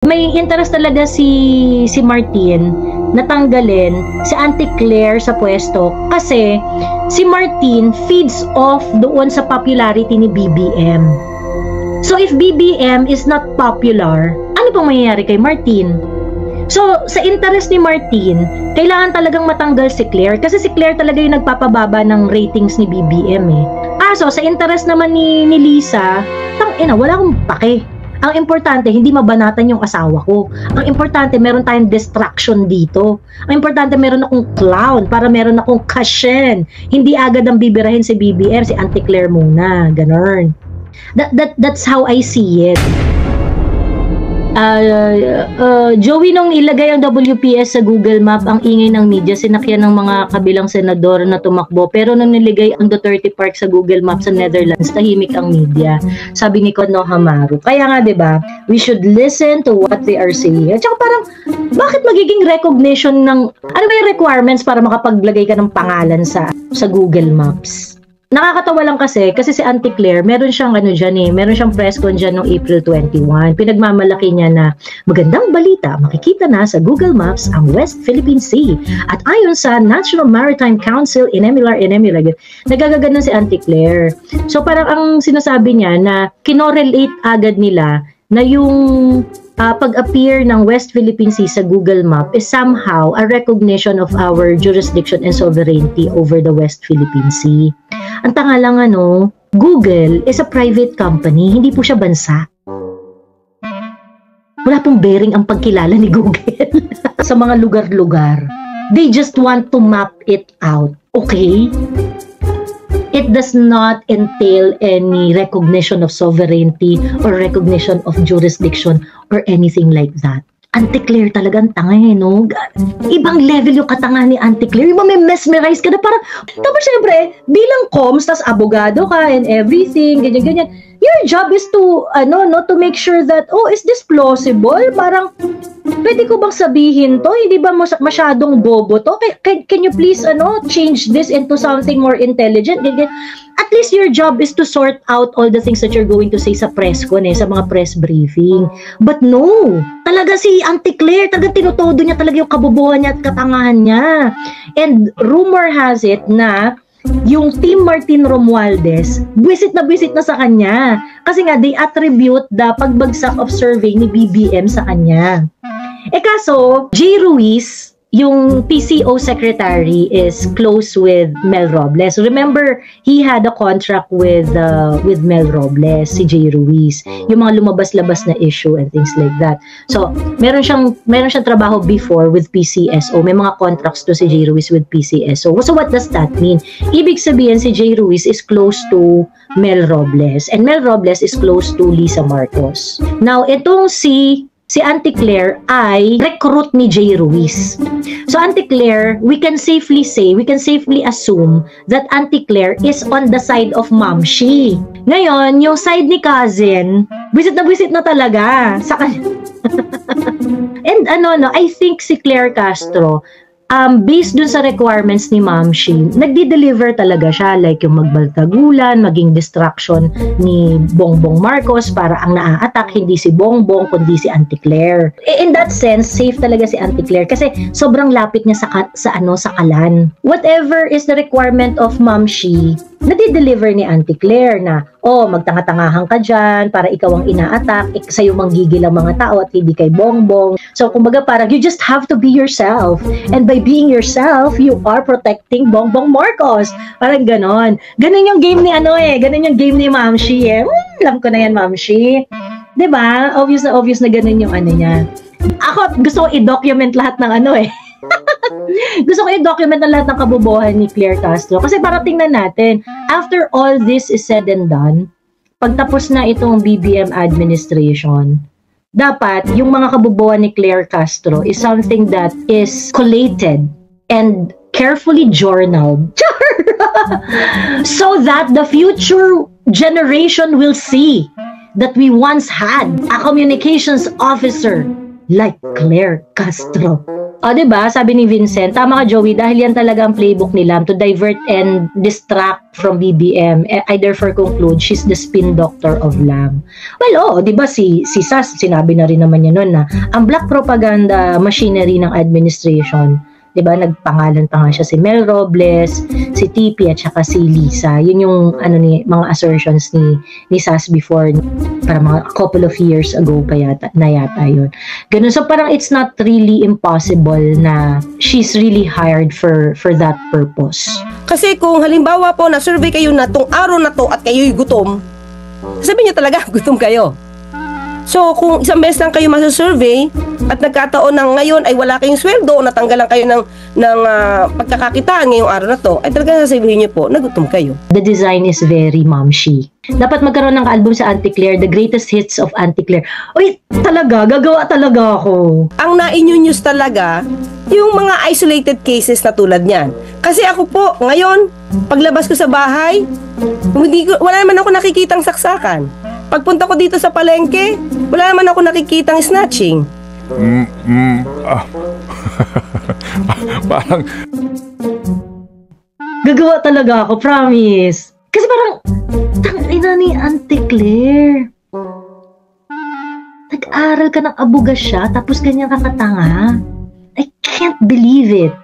May interest talaga si Martin natanggalin si Auntie Claire sa pwesto kasi si Martin feeds off doon sa popularity ni BBM. So if BBM is not popular, ano pang mangyayari kay Martin? So sa interest ni Martin, kailangan talagang matanggal si Claire kasi si Claire talaga yung nagpapababa ng ratings ni BBM eh. Kaso sa interest naman ni Lisa, tangina, wala akong pake. Ang importante, hindi mabanatan yung asawa ko. Ang importante, meron tayong distraction dito. Ang importante, meron akong clown para meron akong cushion. Hindi agad ang bibirahin si BBM, si Auntie Claire muna. Ganon. That's how I see it. Joey, nung ilagay ang WPS sa Google Map, ang ingay ng media, sinakyan ng mga kabilang senador na tumakbo. Pero nung niligay ang Duterte Park sa Google Map sa Netherlands, tahimik ang media. Sabi ni Kono Hamaru. Kaya nga, diba, we should listen to what they are saying. At saka parang, bakit magiging recognition ng, ano ba yung requirements para makapaglagay ka ng pangalan sa Google Maps? Nakakatawa lang kasi si Auntie Claire, meron siyang meron siyang press con dyan noong April 21. Pinagmamalaki niya na magandang balita, makikita na sa Google Maps ang West Philippine Sea. At ayon sa National Maritime Council, Inemilar, nagagaganon si Auntie Claire. So parang ang sinasabi niya na kinorelate agad nila na yung pag-appear ng West Philippine Sea sa Google Map is somehow a recognition of our jurisdiction and sovereignty over the West Philippine Sea. Ang tanga lang Google is a private company, hindi po siya bansa. Wala pong bearing ang pagkilala ni Google sa mga lugar-lugar. They just want to map it out, okay? It does not entail any recognition of sovereignty or recognition of jurisdiction or anything like that. Auntie Claire talagang tanga no? Ibang level yung katanga ni Auntie Claire. Yung may mesmerize ka na parang, tapos syempre, bilang comms, tas abogado ka and everything, ganyan. Your job is to, to make sure that, is this plausible? Parang, pwede ko bang sabihin to? Hindi ba masyadong bobo to? Can you please, change this into something more intelligent? Ganyan. At least your job is to sort out all the things that you're going to say sa press con, sa mga press briefing. But no, talaga si Auntie Claire, talaga tinutodo niya talaga yung kabobohan niya at katangahan niya. And rumor has it na yung Team Martin Romualdez, buwisit na sa kanya. Kasi nga, they attribute the pagbagsak of survey ni BBM sa kanya. Kaso, J. Ruiz, yung PCO secretary, is close with Mel Robles. Remember, he had a contract with Mel Robles, si J. Ruiz. Yung mga lumabas-labas na issue and things like that. So, meron siyang trabaho before with PCSO. May mga contracts to si J. Ruiz with PCSO. So, what does that mean? Ibig sabihin, si J. Ruiz is close to Mel Robles. And Mel Robles is close to Lisa Marcos. Now, itong si Auntie Claire ay recruit ni J. Ruiz. So Auntie Claire, we can safely assume that Auntie Claire is on the side of Mamshi. Ngayon, yung side ni cousin, visit na talaga sa And I think si Claire Castro, based dun sa requirements ni Mamshi, nagdi-deliver talaga siya, like yung magbaltagulan, maging distraction ni Bongbong Marcos para ang naa-attack hindi si Bongbong kundi si Auntie Claire. In that sense, safe talaga si Auntie Claire kasi sobrang lapit niya sa kalan. Whatever is the requirement of Mamshi, nadi-deliver ni Auntie Claire na, magtanga-tangahan ka dyan para ikaw ang ina-attack, sa'yo manggigil ang mga tao at hindi kay Bongbong. So, kumbaga parang, you just have to be yourself. And by being yourself, you are protecting Bongbong Marcos. Parang ganon. Ganon yung game ni ganon yung game ni Mamshi alam ko na yan, Mamshi. Diba? Obvious na ganon yung niya. Ako, gusto ko i-document lahat ng gusto ko i-document na lahat ng kabobohan ni Claire Castro. Kasi para tingnan natin, after all this is said and done, pagtapos na itong BBM administration, dapat yung mga kabobohan ni Claire Castro is something that is collated and carefully journaled. So that the future generation will see that we once had a communications officer like Claire Castro. O, diba? Sabi ni Vincent, tama ka, Joey, dahil yan talaga ang playbook nila to divert and distract from BBM. I therefore conclude she's the spin doctor of Lam. Well, diba si Sas, sinabi na rin naman niya noon na ang black propaganda machinery ng administration, diba, nagpangalan pa nga siya si Mel Robles, si TP at saka si Lisa. Yun yung mga assertions ni Sas before, para mga couple of years ago pa yata yun. Ganun. So parang it's not really impossible na she's really hired for that purpose. Kasi kung halimbawa po na survey kayo na tong araw na to at kayo'y gutom, sabihin niyo talaga gutom kayo. So, kung isang beses lang kayo masa-survey at nagkataon na ngayon ay wala kayong sweldo o natanggalan kayo ng pagkakakitaan ngayong araw na to, ay talaga sasabihin niyo po, nagutom kayo. The design is very momshi. Dapat magkaroon ng album sa Auntie Claire, the greatest hits of Auntie Claire. Uy, talaga, gagawa talaga ako. Ang na-news talaga, yung mga isolated cases na tulad niyan. Kasi ako po, ngayon, paglabas ko sa bahay, wala naman ako nakikitang saksakan. Pagpunta ko dito sa palengke, wala naman ako nakikitang snatching. Parang gagawa talaga ako, promise. Kasi parang tangina ni Auntie Claire. Nag-aral ka ng abogasya tapos ganyan ka katanga. I can't believe it.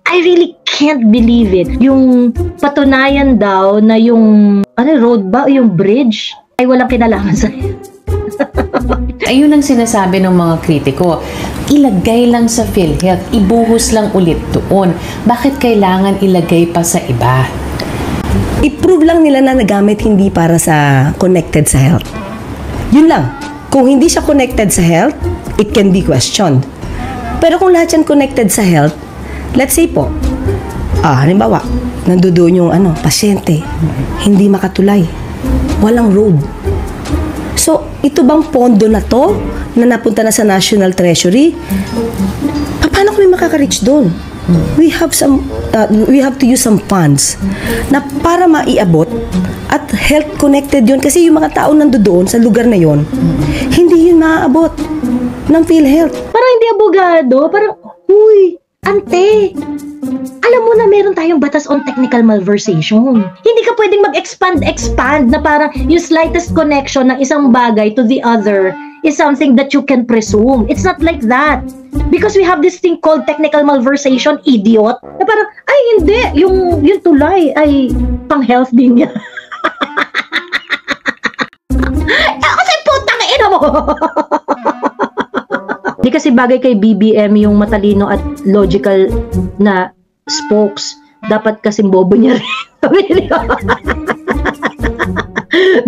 I really can't believe it. Yung patunayan daw na yung road ba o yung bridge ay walang kinalaman sa'yo. Ayun ang sinasabi ng mga kritiko. Ilagay lang sa PhilHealth, ibuhos lang ulit doon. Bakit kailangan ilagay pa sa iba? I-prove lang nila na nagamit hindi para sa connected sa health. Yun lang. Kung hindi siya connected sa health, it can be questioned. Pero kung lahat yan connected sa health, let's say po, halimbawa, nandoon yung pasyente, hindi makatulay. Walang road. So, ito bang pondo na to na napunta na sa National Treasury? Paano kami makaka-reach doon? We have to use some funds na para maiabot at health connected yun kasi yung mga tao nandoon sa lugar na yon, hindi yun maaabot ng PhilHealth. Parang hindi abogado, parang, huy, ante, alam mo na meron tayong batas on technical malversation. Hindi ka pwedeng mag-expand na parang yung slightest connection ng isang bagay to the other is something that you can presume. It's not like that. Because we have this thing called technical malversation, idiot. Na parang, ay hindi, yung tulay ay pang-health din niya. Kasi putang ina mo! Di kasi bagay kay BBM yung matalino at logical na spokes. Dapat kasing bobo niya rin.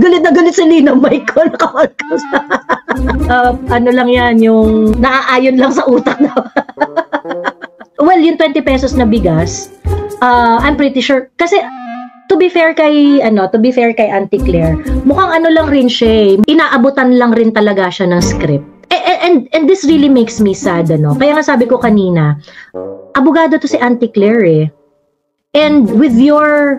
Galit na galit si Lina Michael. Lang yan, yung naaayon lang sa utak na. Well, yung 20 pesos na bigas, I'm pretty sure, kasi to be fair kay Auntie Claire, mukhang lang rin siya, inaabutan lang rin talaga siya ng script. And this really makes me sad, Kaya nga sabi ko kanina, abogado to si Auntie Claire eh. And with your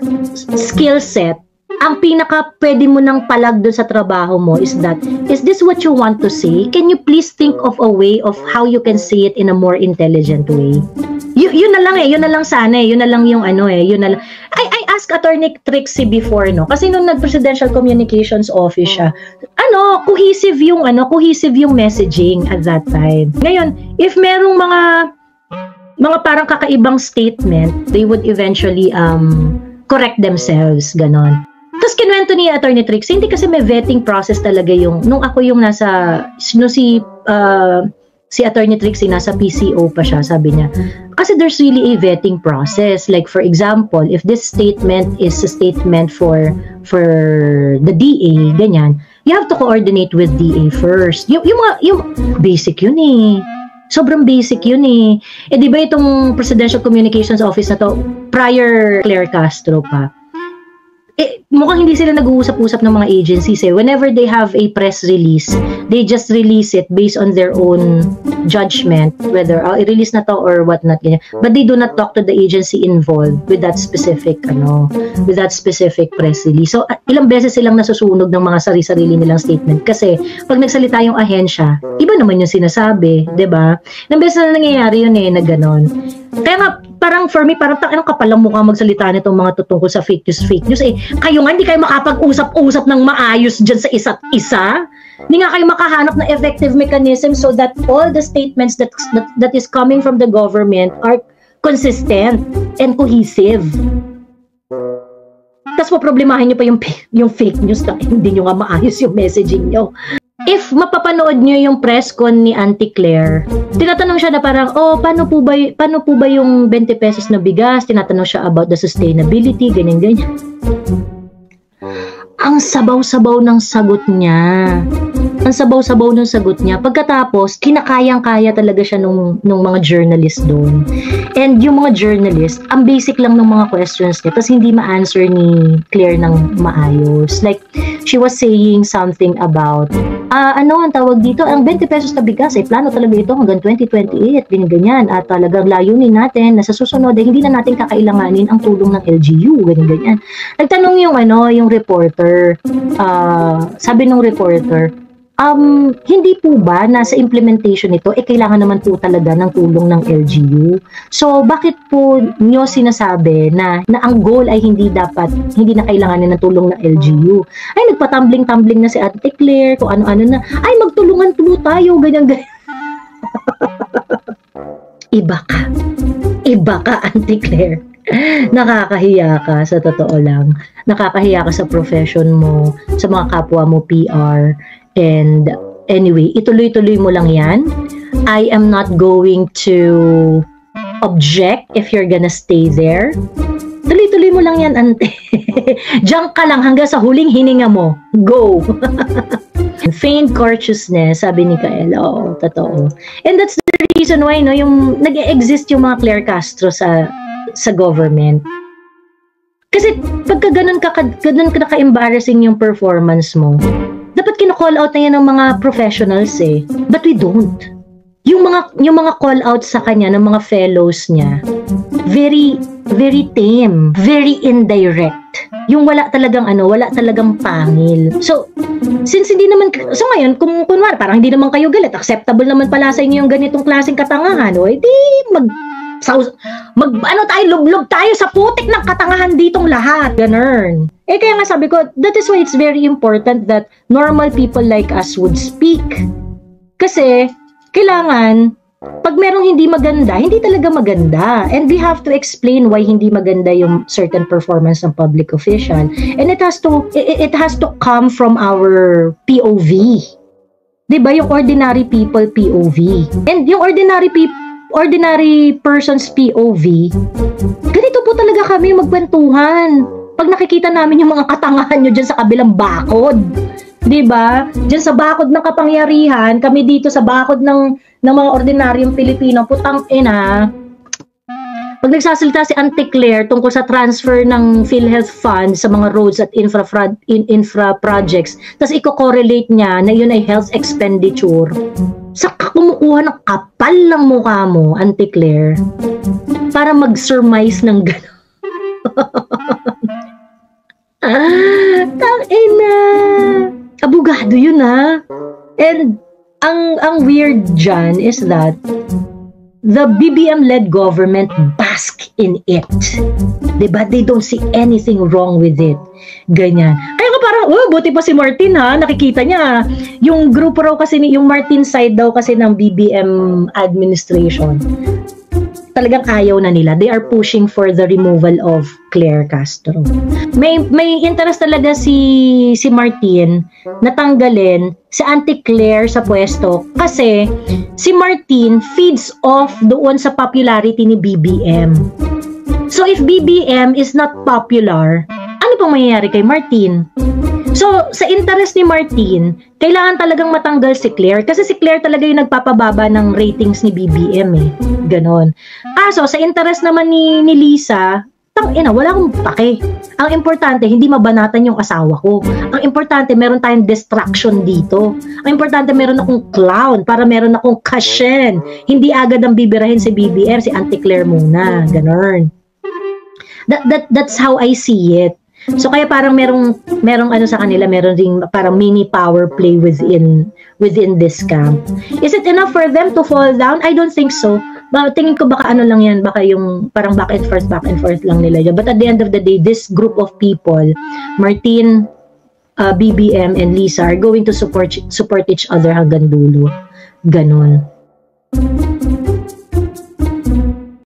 skill set, ang pinaka pwede mo nang palag doon sa trabaho mo is this what you want to say? Can you please think of a way of how you can say it in a more intelligent way? Yun na lang sana eh. Yun na lang yung yun na lang. I asked Attorney Trixie before, kasi nung nag-Presidential Communications Office siya, cohesive yung messaging at that time. Ngayon, if merong mga parang kakaibang statement, they would eventually correct themselves, ganon. Tapos kinuwento ni Attorney Trixie, hindi kasi may vetting process talaga nung ako yung si Attorney Trixie nasa PCO pa siya, sabi niya, kasi there's really a vetting process. Like for example, if this statement is a statement for the DA, ganyan, you have to coordinate with DA first. Yung basic yun eh. Sobrang basic yun eh. Di ba itong Presidential Communications Office na to, prior Claire Castro pa, mukhang hindi sila nag-uusap-usap ng mga agencies eh. Whenever they have a press release, they just release it based on their own judgment, whether i-release na to or what not, ganyan. But they do not talk to the agency involved with that specific press release. So ilang beses silang nasusunog ng mga sarili nilang statement kasi pag nagsalita yung ahensya, iba naman yung sinasabi, 'di ba? Ilang beses na nangyayari yun na ganon. Kaya nga, parang for me, parang anong kapal ang mukha magsalita nitong mga tungkol sa fake news eh. Kayo nga, hindi kayo makapag-usap-usap ng maayos dyan sa isa't isa. Hindi nga kayo makahanap ng effective mechanism so that all the statements that is coming from the government are consistent and cohesive. Tapos problemahin nyo pa yung fake news na hindi nyo nga maayos yung messaging nyo. If mapapanood nyo yung press con ni Auntie Claire, tinatanong siya na parang, paano po ba yung 20 pesos na bigas? Tinatanong siya about the sustainability, ganyan-ganyan. Ang sabaw-sabaw ng sagot niya. Pagkatapos, kinakayang-kaya talaga siya nung mga journalist doon. And yung mga journalist, ang basic lang ng mga questions niya, tapos hindi ma-answer ni Claire ng maayos. Like, she was saying something about, ang tawag dito, ang 20 pesos na bigas, plano talaga ito hanggang 2028, ganyan-ganyan. At talagang layunin natin na sa susunod, hindi na natin kakailanganin ang tulong ng LGU, ganyan-ganyan. Nagtanong yung reporter, sabi ng reporter, hindi po ba nasa implementation nito, kailangan naman po talaga ng tulong ng LGU. So, bakit po nyo sinasabi na ang goal ay hindi na kailanganin ng tulong ng LGU? Ay, nagpatumbling-tumbling na si Ate Claire, kung ano-ano na, ay, magtulungan po tayo, ganyan-ganyan. Iba ka, Ate Claire. Nakakahiya ka, sa totoo lang. Nakakahiya ka sa profession mo, sa mga kapwa mo PR. And anyway, ituloy-tuloy mo lang yan. I am not going to object if you're gonna stay there. Tuloy-tuloy mo lang yan, ante. Diyan ka lang hanggang sa huling hininga mo. Go! Feigned courteousness, sabi ni Kael. Oo, totoo. And that's the reason why, yung nag-exist yung mga Claire Castro sa government. Kasi pagka ganun ka naka-embarrassing yung performance mo, dapat kino-call out na yan ng mga professionals eh. But we don't. Yung mga call out sa kanya ng mga fellows niya, very very tame, very indirect. Yung wala talagang pangil. So ngayon, kung kunwari, parang hindi naman kayo galit, acceptable naman pala sa inyo yung ganitong klaseng katangahan, lublog tayo sa putik ng katangahan ditong lahat. Ganun. Kaya nga sabi ko, that is why it's very important that normal people like us would speak. Kasi, kailangan, pag merong hindi maganda, hindi talaga maganda. And we have to explain why hindi maganda yung certain performance ng public official. And it has to come from our POV. Diba? Yung ordinary people POV. And yung ordinary person's POV, ganito po talaga kami magkwentuhan. Pag nakikita namin yung mga katangahan nyo dyan sa kabilang bakod, diba? Dyan sa bakod ng kapangyarihan, kami dito sa bakod ng mga ordinaryong Pilipino, putang ina. Pag nagsasalita si Auntie Claire tungkol sa transfer ng PhilHealth Fund sa mga roads at infra projects, tapos i-correlate niya na yun ay health expenditure, saka kumukuha ng kapal ng mukha mo, Auntie Claire, para mag-surmise ng gano'n. Tangina. Abogado yun And ang weird dyan is that the BBM-led government bask in it. Diba? They don't see anything wrong with it. Ganyan. Kaya nga parang, buti pa si Martin nakikita niya. Yung grupo raw kasi, yung Martin side daw kasi ng BBM administration, talagang ayaw na nila. They are pushing for the removal of Claire Castro. May interest talaga si Martin na tanggalin si Auntie Claire sa pwesto kasi si Martin feeds off doon sa popularity ni BBM. So if BBM is not popular, ano pang mangyayari kay Martin? So, sa interest ni Martin, kailangan talagang matanggal si Claire kasi si Claire talaga yung nagpapababa ng ratings ni BBM Ganon. Kaso, sa interest naman ni Lisa, putang ina, wala akong pake. Ang importante, hindi mabanatan yung asawa ko. Ang importante, meron tayong distraction dito. Ang importante, meron akong clown para meron akong cashen. Hindi agad ang bibirahin si BBM, si Auntie Claire muna. Ganon. That's how I see it. So kaya parang merong ano sa kanila, meron ring parang mini power play within this camp. Is it enough for them to fall down? I don't think so. Tingin ko baka ano lang yan, baka yung parang back and forth lang nila yan. But at the end of the day, this group of people, Martin, BBM, and Lisa are going to support each other hanggang dulo. Ganon.